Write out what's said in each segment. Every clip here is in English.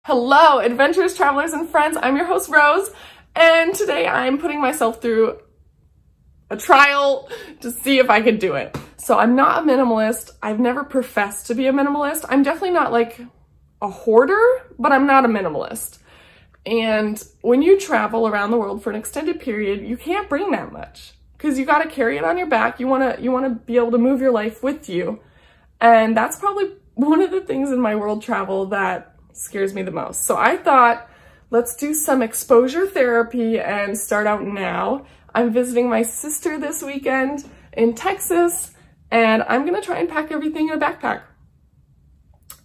Hello, adventurous travelers and friends. I'm your host, Rose, and today I'm putting myself through a trial to see if I can do it. So I'm not a minimalist. I've never professed to be a minimalist. I'm definitely not like a hoarder, but I'm not a minimalist. And when you travel around the world for an extended period, you can't bring that much because you got to carry it on your back. You want to be able to move your life with you. And that's probably one of the things in my world travel that scares me the most. So I thought, let's do some exposure therapy and start out now. I'm visiting my sister this weekend in Texas, and I'm gonna try and pack everything in a backpack.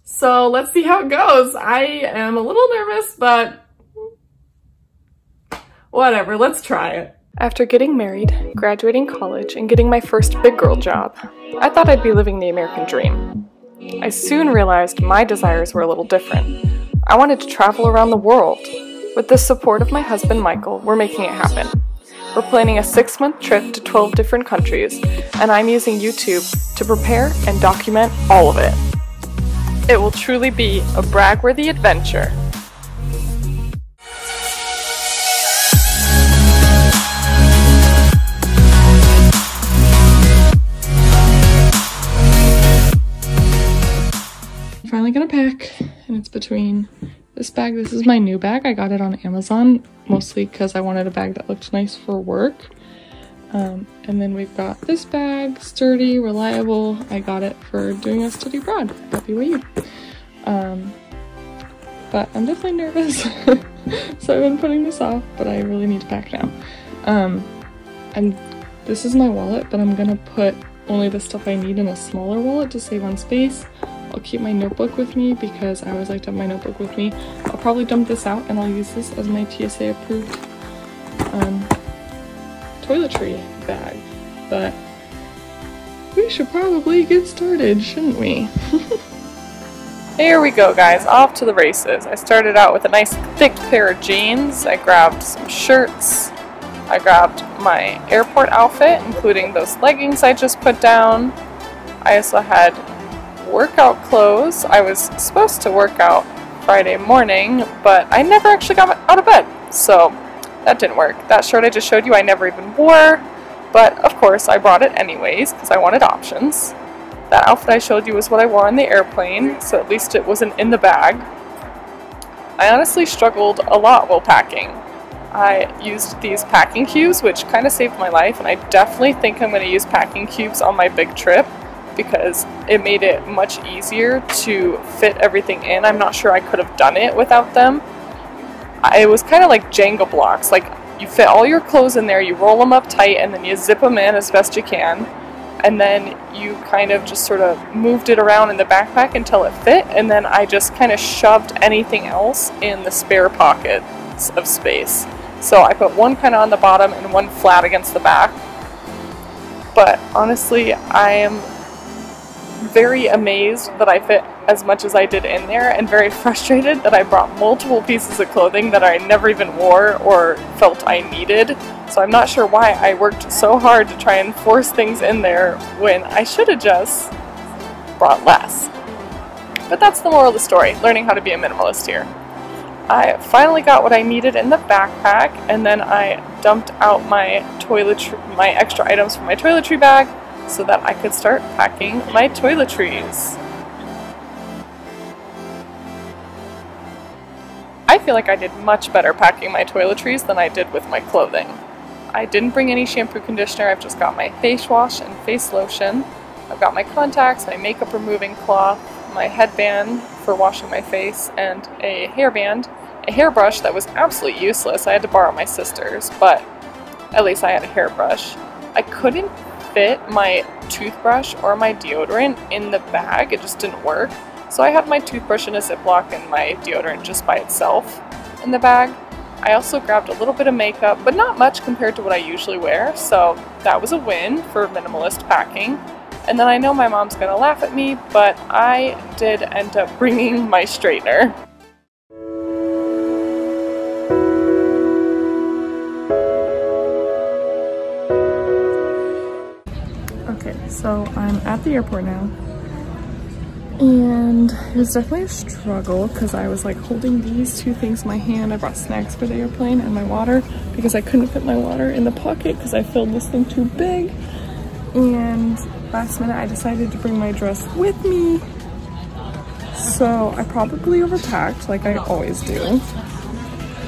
So let's see how it goes. I am a little nervous, but whatever, let's try it. After getting married, graduating college, and getting my first big girl job, I thought I'd be living the American dream. I soon realized my desires were a little different. I wanted to travel around the world. With the support of my husband Michael, we're making it happen. We're planning a 6-month trip to 12 different countries, and I'm using YouTube to prepare and document all of it. It will truly be a brag-worthy adventure. Finally gonna pack, and it's between this bag. This is my new bag. I got it on Amazon, mostly because I wanted a bag that looked nice for work. And then we've got this bag, sturdy, reliable. I got it for doing a study abroad at BYU. But I'm definitely nervous. So I've been putting this off, but I really need to pack now. And this is my wallet, but I'm gonna put only the stuff I need in a smaller wallet to save on space. I'll keep my notebook with me because I always like to have my notebook with me. I'll probably dump this out and I'll use this as my TSA approved toiletry bag. But we should probably get started, shouldn't we? Here we go, guys, off to the races. I started out with a nice thick pair of jeans. I grabbed some shirts. I grabbed my airport outfit, including those leggings I just put down. I also had workout clothes. I was supposed to work out Friday morning, but I never actually got out of bed, so that didn't work. That shirt I just showed you I never even wore, but of course I brought it anyways because I wanted options. That outfit I showed you was what I wore on the airplane, so at least it wasn't in the bag. I honestly struggled a lot while packing. I used these packing cubes, which kind of saved my life, and I definitely think I'm going to use packing cubes on my big trip, because it made it much easier to fit everything in. I'm not sure I could have done it without them. It was kind of like Jenga blocks. Like, you fit all your clothes in there, you roll them up tight, and then you zip them in as best you can. And then you kind of just sort of moved it around in the backpack until it fit, and then I just kind of shoved anything else in the spare pockets of space. So I put one kind of on the bottom and one flat against the back. But honestly, I am very amazed that I fit as much as I did in there, and very frustrated that I brought multiple pieces of clothing that I never even wore or felt I needed. So I'm not sure why I worked so hard to try and force things in there when I should have just brought less. But that's the moral of the story, learning how to be a minimalist here. I finally got what I needed in the backpack, and then I dumped out my extra items from my toiletry bag so that I could start packing my toiletries. I feel like I did much better packing my toiletries than I did with my clothing. I didn't bring any shampoo, conditioner. I've just got my face wash and face lotion. I've got my contacts, my makeup removing cloth, my headband for washing my face, and a hairband, a hairbrush that was absolutely useless. I had to borrow my sister's, but at least I had a hairbrush. I couldn't fit my toothbrush or my deodorant in the bag. It just didn't work. So I had my toothbrush in a Ziploc and my deodorant just by itself in the bag. I also grabbed a little bit of makeup, but not much compared to what I usually wear, so that was a win for minimalist packing. And then I know my mom's gonna laugh at me, but I did end up bringing my straightener. Okay, so I'm at the airport now. And it was definitely a struggle because I was like holding these two things in my hand. I brought snacks for the airplane and my water because I couldn't fit my water in the pocket because I filled this thing too big. And last minute I decided to bring my dress with me. So I probably overpacked like I always do.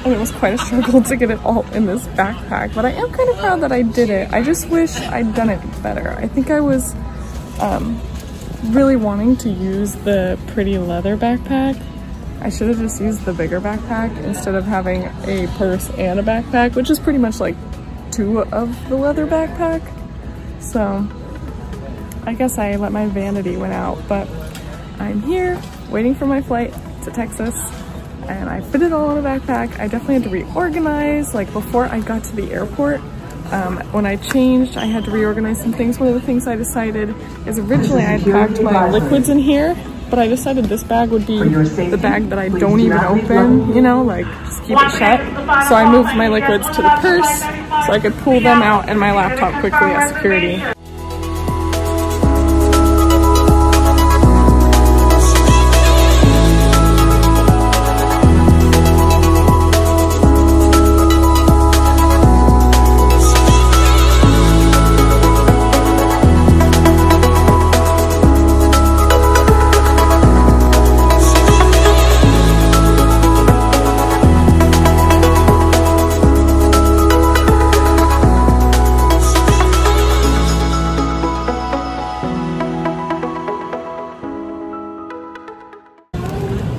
And it was quite a struggle to get it all in this backpack, but I am kind of proud that I did it. I just wish I'd done it better. I think I was really wanting to use the pretty leather backpack. I should have just used the bigger backpack instead of having a purse and a backpack, which is pretty much like 2 of the leather backpack. So I guess I let my vanity win out, but I'm here waiting for my flight to Texas and I fit it all in a backpack. I definitely had to reorganize. Like before I got to the airport, when I changed, I had to reorganize some things. One of the things I decided is originally I had packed my liquids in here, but I decided this bag would be the bag that I don't even open, you know, like just keep it shut. So I moved my liquids to the purse so I could pull them out and my laptop quickly as security.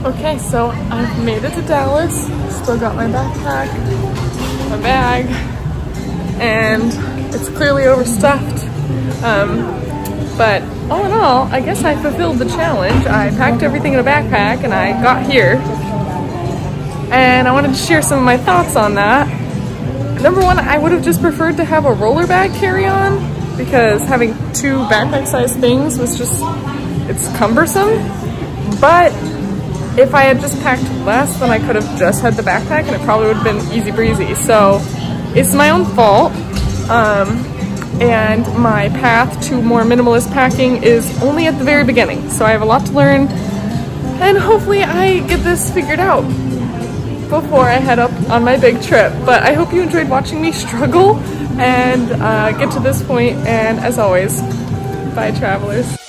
Okay, so I've made it to Dallas. Still got my backpack, my bag, and it's clearly overstuffed. But all in all, I guess I fulfilled the challenge. I packed everything in a backpack and I got here. And I wanted to share some of my thoughts on that. Number one, I would have just preferred to have a roller bag carry-on because having 2 backpack-sized things was just, it's cumbersome. But if I had just packed less, then I could have just had the backpack and it probably would have been easy breezy. So it's my own fault. And my path to more minimalist packing is only at the very beginning. So I have a lot to learn and hopefully I get this figured out before I head up on my big trip. But I hope you enjoyed watching me struggle and get to this point. And as always, bye travelers.